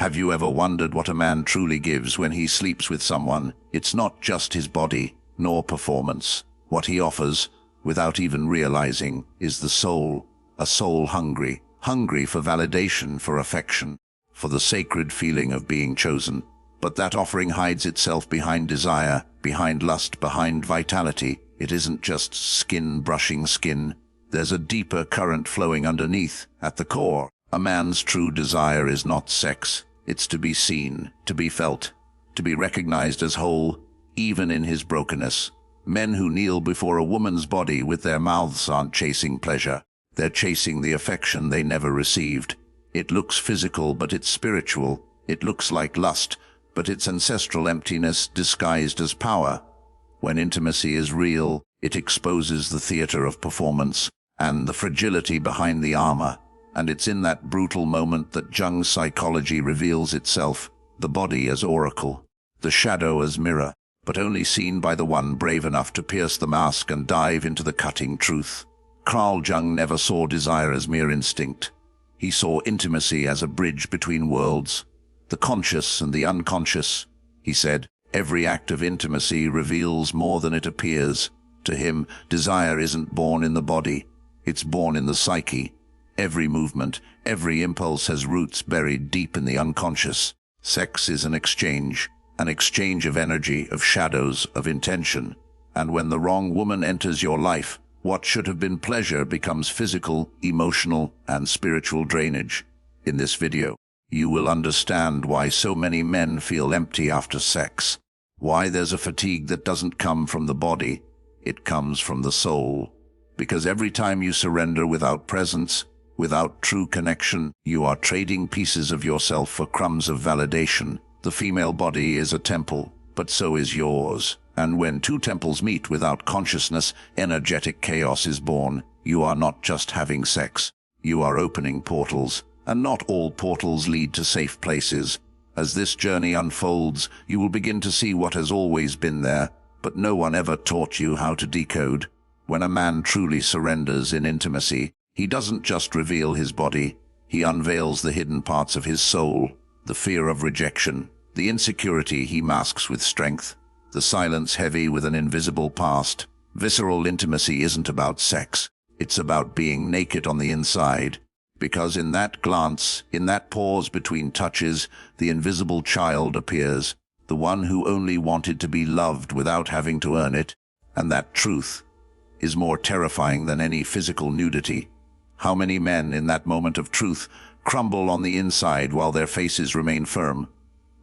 Have you ever wondered what a man truly gives when he sleeps with someone? It's not just his body, nor performance. What he offers, without even realizing, is the soul. A soul hungry for validation, for affection, for the sacred feeling of being chosen. But that offering hides itself behind desire, behind lust, behind vitality. It isn't just skin brushing skin. There's a deeper current flowing underneath, at the core. A man's true desire is not sex. It's to be seen, to be felt, to be recognized as whole, even in his brokenness. Men who kneel before a woman's body with their mouths aren't chasing pleasure. They're chasing the affection they never received. It looks physical, but it's spiritual. It looks like lust, but it's ancestral emptiness disguised as power. When intimacy is real, it exposes the theater of performance and the fragility behind the armor. And it's in that brutal moment that Jung's psychology reveals itself, the body as oracle, the shadow as mirror, but only seen by the one brave enough to pierce the mask and dive into the cutting truth. Carl Jung never saw desire as mere instinct. He saw intimacy as a bridge between worlds, the conscious and the unconscious. He said, every act of intimacy reveals more than it appears. To him, desire isn't born in the body, it's born in the psyche. Every movement, every impulse has roots buried deep in the unconscious. Sex is an exchange of energy, of shadows, of intention. And when the wrong woman enters your life, what should have been pleasure becomes physical, emotional, and spiritual drainage. In this video, you will understand why so many men feel empty after sex. Why there's a fatigue that doesn't come from the body, it comes from the soul. Because every time you surrender without presence, without true connection, you are trading pieces of yourself for crumbs of validation. The female body is a temple, but so is yours. And when two temples meet without consciousness, energetic chaos is born. You are not just having sex. You are opening portals. And not all portals lead to safe places. As this journey unfolds, you will begin to see what has always been there, but no one ever taught you how to decode. When a man truly surrenders in intimacy, he doesn't just reveal his body, he unveils the hidden parts of his soul, the fear of rejection, the insecurity he masks with strength, the silence heavy with an invisible past. Visceral intimacy isn't about sex, it's about being naked on the inside. Because in that glance, in that pause between touches, the invisible child appears, the one who only wanted to be loved without having to earn it. And that truth is more terrifying than any physical nudity. How many men in that moment of truth crumble on the inside while their faces remain firm?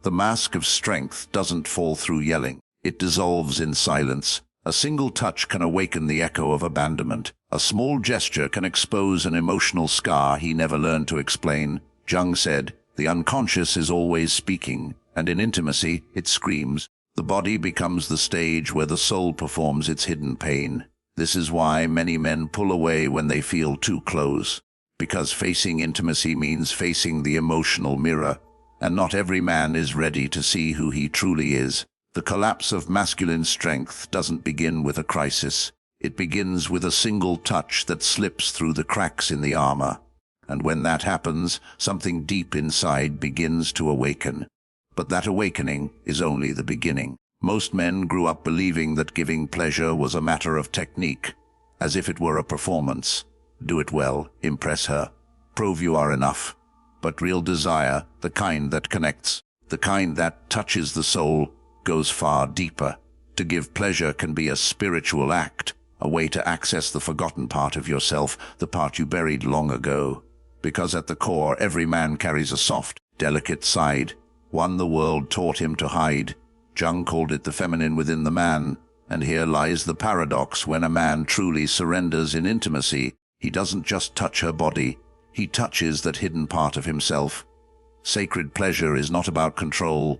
The mask of strength doesn't fall through yelling. It dissolves in silence. A single touch can awaken the echo of abandonment. A small gesture can expose an emotional scar he never learned to explain. Jung said, the unconscious is always speaking, and in intimacy, it screams. The body becomes the stage where the soul performs its hidden pain. This is why many men pull away when they feel too close. Because facing intimacy means facing the emotional mirror, and not every man is ready to see who he truly is. The collapse of masculine strength doesn't begin with a crisis. It begins with a single touch that slips through the cracks in the armor. And when that happens, something deep inside begins to awaken. But that awakening is only the beginning. Most men grew up believing that giving pleasure was a matter of technique, as if it were a performance. Do it well, impress her, prove you are enough. But real desire, the kind that connects, the kind that touches the soul, goes far deeper. To give pleasure can be a spiritual act, a way to access the forgotten part of yourself, the part you buried long ago. Because at the core, every man carries a soft, delicate side, one the world taught him to hide. Jung called it the feminine within the man, and here lies the paradox. When a man truly surrenders in intimacy, he doesn't just touch her body, he touches that hidden part of himself. Sacred pleasure is not about control,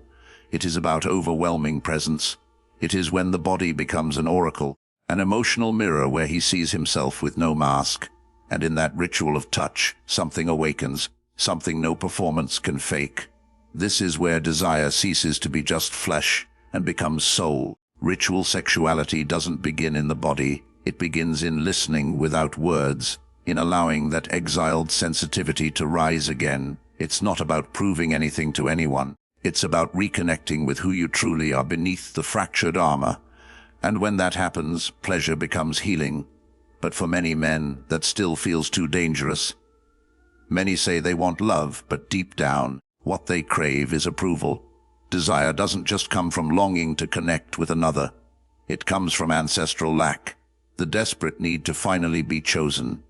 it is about overwhelming presence. It is when the body becomes an oracle, an emotional mirror where he sees himself with no mask. And in that ritual of touch, something awakens, something no performance can fake. This is where desire ceases to be just flesh and becomes soul. Ritual sexuality doesn't begin in the body, it begins in listening without words, in allowing that exiled sensitivity to rise again. It's not about proving anything to anyone. It's about reconnecting with who you truly are beneath the fractured armor. And when that happens, pleasure becomes healing. But for many men, that still feels too dangerous. Many say they want love, but deep down, what they crave is approval. Desire doesn't just come from longing to connect with another. It comes from ancestral lack, the desperate need to finally be chosen.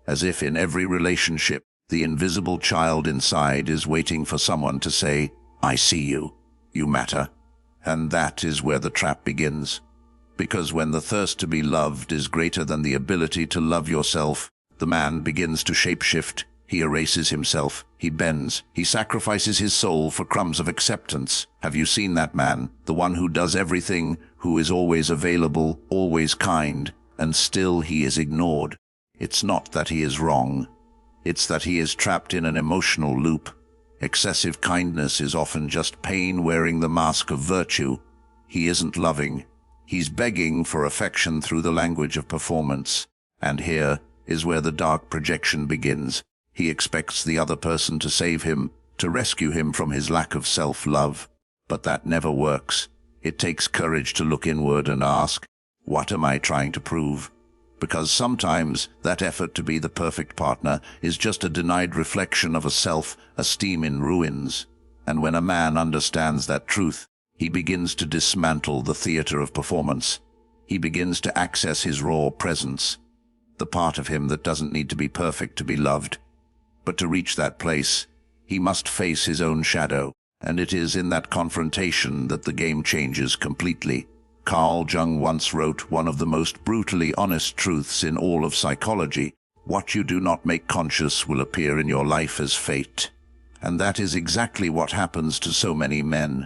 As if in every relationship, the invisible child inside is waiting for someone to say, "I see you. You matter." And that is where the trap begins. Because when the thirst to be loved is greater than the ability to love yourself, the man begins to shapeshift. He erases himself, he bends, he sacrifices his soul for crumbs of acceptance. Have you seen that man? The one who does everything, who is always available, always kind, and still he is ignored. It's not that he is wrong. It's that he is trapped in an emotional loop. Excessive kindness is often just pain wearing the mask of virtue. He isn't loving. He's begging for affection through the language of performance. And here is where the dark projection begins. He expects the other person to save him, to rescue him from his lack of self-love. But that never works. It takes courage to look inward and ask, what am I trying to prove? Because sometimes that effort to be the perfect partner is just a denied reflection of a self-esteem in ruins. And when a man understands that truth, he begins to dismantle the theater of performance. He begins to access his raw presence, the part of him that doesn't need to be perfect to be loved. But to reach that place, he must face his own shadow, and it is in that confrontation that the game changes completely. Carl Jung once wrote one of the most brutally honest truths in all of psychology: what you do not make conscious will appear in your life as fate. And that is exactly what happens to so many men.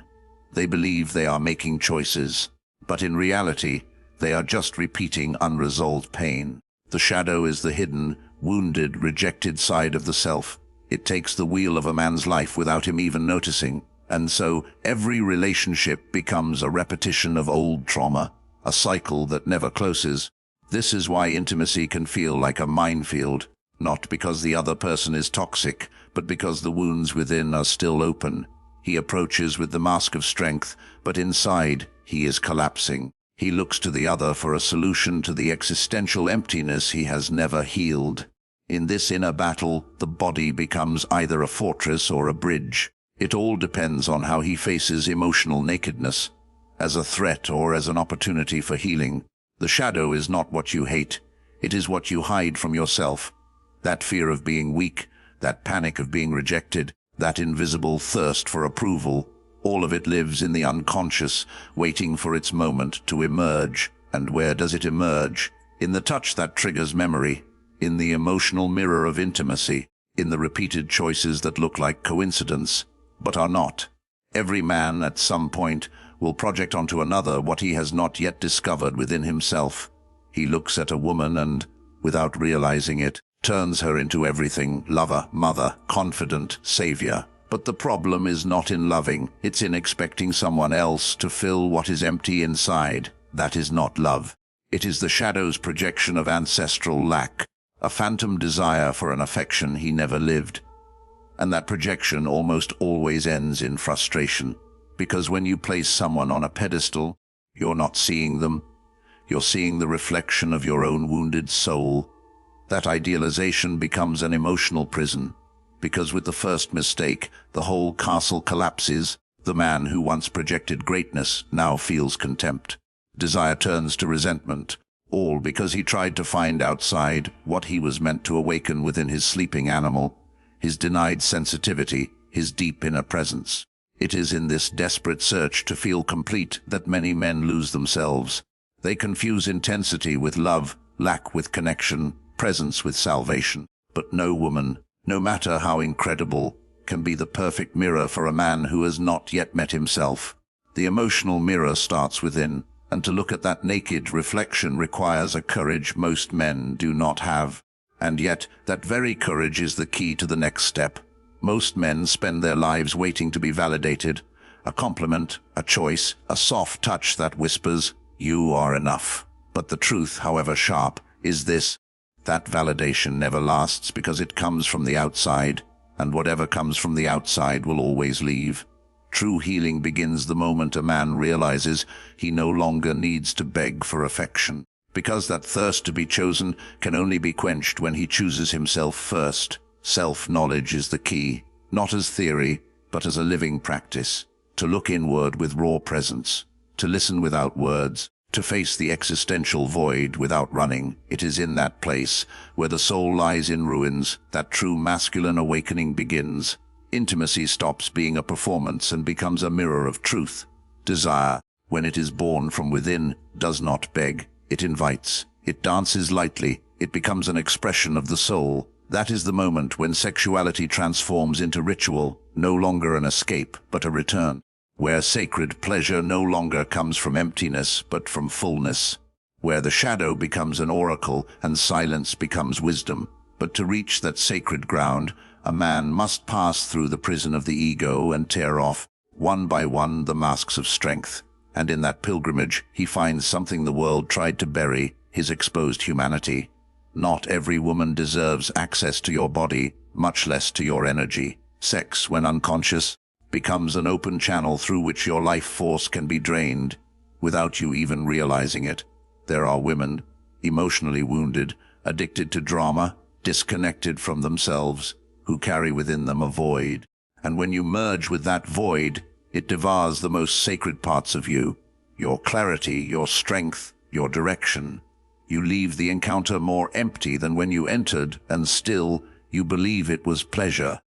They believe they are making choices, but in reality, they are just repeating unresolved pain. The shadow is the hidden, wounded, rejected side of the self. It takes the wheel of a man's life without him even noticing. And so every relationship becomes a repetition of old trauma, a cycle that never closes. This is why intimacy can feel like a minefield, not because the other person is toxic, but because the wounds within are still open. He approaches with the mask of strength, but inside he is collapsing. He looks to the other for a solution to the existential emptiness he has never healed. In this inner battle, the body becomes either a fortress or a bridge. It all depends on how he faces emotional nakedness, as a threat or as an opportunity for healing. The shadow is not what you hate. It is what you hide from yourself. That fear of being weak, that panic of being rejected, that invisible thirst for approval, all of it lives in the unconscious, waiting for its moment to emerge. And where does it emerge? In the touch that triggers memory, in the emotional mirror of intimacy, in the repeated choices that look like coincidence, but are not. Every man at some point will project onto another what he has not yet discovered within himself. He looks at a woman and, without realizing it, turns her into everything: lover, mother, confidant, savior. But the problem is not in loving, it's in expecting someone else to fill what is empty inside. That is not love. It is the shadow's projection of ancestral lack, a phantom desire for an affection he never lived. And that projection almost always ends in frustration, because when you place someone on a pedestal, you're not seeing them. You're seeing the reflection of your own wounded soul. That idealization becomes an emotional prison, because with the first mistake, the whole castle collapses. The man who once projected greatness now feels contempt. Desire turns to resentment, all because he tried to find outside what he was meant to awaken within his sleeping animal. His denied sensitivity, his deep inner presence. It is in this desperate search to feel complete that many men lose themselves. They confuse intensity with love, lack with connection, presence with salvation. But no woman, no matter how incredible, can be the perfect mirror for a man who has not yet met himself. The emotional mirror starts within, and to look at that naked reflection requires a courage most men do not have. And yet, that very courage is the key to the next step. Most men spend their lives waiting to be validated. A compliment, a choice, a soft touch that whispers, "You are enough." But the truth, however sharp, is this: that validation never lasts because it comes from the outside. and whatever comes from the outside will always leave. True healing begins the moment a man realizes he no longer needs to beg for affection, because that thirst to be chosen can only be quenched when he chooses himself first. Self-knowledge is the key, not as theory, but as a living practice. To look inward with raw presence, to listen without words, to face the existential void without running. It is in that place, where the soul lies in ruins, that true masculine awakening begins. Intimacy stops being a performance and becomes a mirror of truth. Desire, when it is born from within, does not beg. It invites. It dances lightly. It becomes an expression of the soul. That is the moment when sexuality transforms into ritual, no longer an escape, but a return. Where sacred pleasure no longer comes from emptiness, but from fullness. Where the shadow becomes an oracle and silence becomes wisdom. But to reach that sacred ground, a man must pass through the prison of the ego and tear off, one by one, the masks of strength. And in that pilgrimage, he finds something the world tried to bury, his exposed humanity. Not every woman deserves access to your body, much less to your energy. Sex, when unconscious, becomes an open channel through which your life force can be drained, without you even realizing it. There are women, emotionally wounded, addicted to drama, disconnected from themselves, who carry within them a void. And when you merge with that void, it devours the most sacred parts of you, your clarity, your strength, your direction. You leave the encounter more empty than when you entered, and still you believe it was pleasure.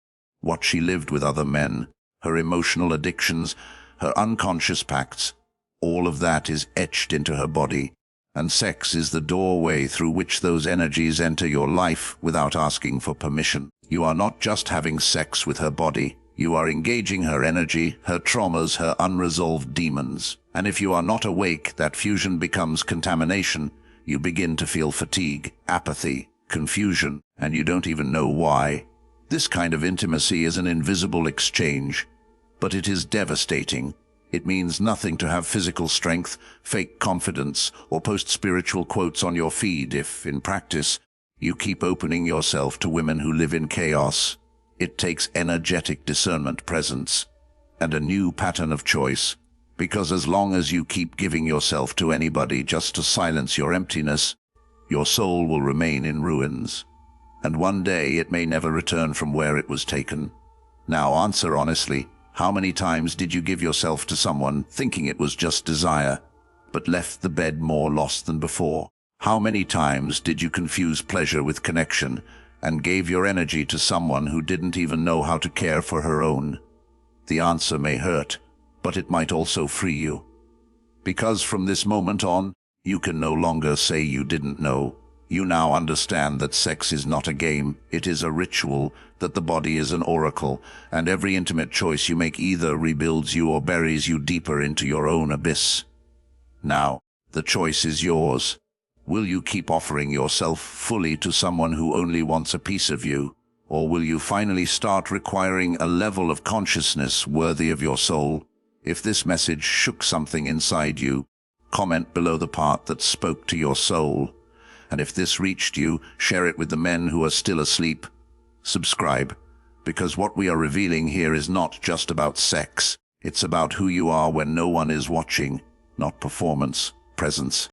What she lived with other men, her emotional addictions, her unconscious pacts, all of that is etched into her body. And sex is the doorway through which those energies enter your life without asking for permission. You are not just having sex with her body. You are engaging her energy, her traumas, her unresolved demons. And if you are not awake, that fusion becomes contamination. You begin to feel fatigue, apathy, confusion, and you don't even know why. This kind of intimacy is an invisible exchange, but it is devastating. It means nothing to have physical strength, fake confidence, or post spiritual quotes on your feed if, in practice, you keep opening yourself to women who live in chaos. It takes energetic discernment, presence, and a new pattern of choice. Because as long as you keep giving yourself to anybody just to silence your emptiness, your soul will remain in ruins. And one day it may never return from where it was taken. Now answer honestly. How many times did you give yourself to someone thinking it was just desire, but left the bed more lost than before? How many times did you confuse pleasure with connection and gave your energy to someone who didn't even know how to care for her own? The answer may hurt, but it might also free you. Because from this moment on, you can no longer say you didn't know. You now understand that sex is not a game, it is a ritual, that the body is an oracle, and every intimate choice you make either rebuilds you or buries you deeper into your own abyss. Now, the choice is yours. Will you keep offering yourself fully to someone who only wants a piece of you? Or will you finally start requiring a level of consciousness worthy of your soul? If this message shook something inside you, comment below the part that spoke to your soul. And if this reached you, share it with the men who are still asleep. Subscribe, because what we are revealing here is not just about sex. It's about who you are when no one is watching, not performance, presence.